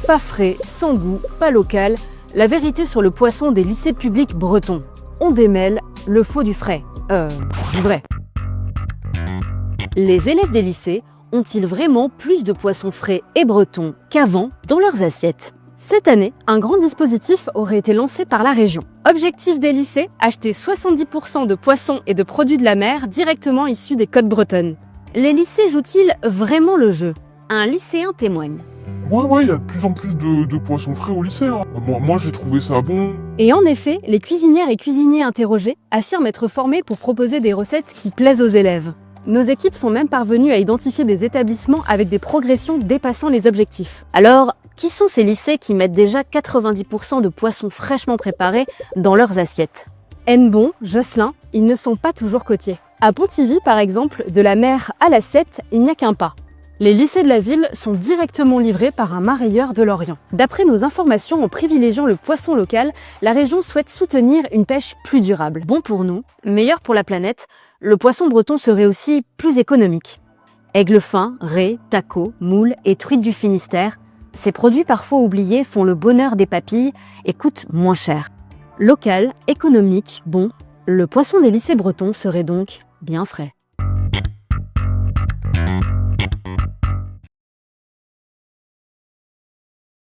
Pas frais, sans goût, pas local, la vérité sur le poisson des lycées publics bretons. On démêle le faux du frais. Du vrai. Les élèves des lycées ont-ils vraiment plus de poissons frais et bretons qu'avant dans leurs assiettes? Cette année, un grand dispositif aurait été lancé par la région. Objectif des lycées, acheter 70% de poissons et de produits de la mer directement issus des côtes bretonnes. Les lycées jouent-ils vraiment le jeu? Un lycéen témoigne. Ouais, il y a de plus en plus de poissons frais au lycée. Hein. Moi j'ai trouvé ça bon. Et en effet, les cuisinières et cuisiniers interrogés affirment être formés pour proposer des recettes qui plaisent aux élèves. Nos équipes sont même parvenues à identifier des établissements avec des progressions dépassant les objectifs. Alors, qui sont ces lycées qui mettent déjà 90% de poissons fraîchement préparés dans leurs assiettes? Hennebont, Josselin, ils ne sont pas toujours côtiers. À Pontivy, par exemple, de la mer à l'assiette, il n'y a qu'un pas. Les lycées de la ville sont directement livrés par un marailleur de l'Orient. D'après nos informations, en privilégiant le poisson local, la région souhaite soutenir une pêche plus durable. Bon pour nous, meilleur pour la planète, le poisson breton serait aussi plus économique. Aigle fin, raie, taco, moule et truite du Finistère, ces produits parfois oubliés font le bonheur des papilles et coûtent moins cher. Local, économique, bon, le poisson des lycées bretons serait donc bien frais.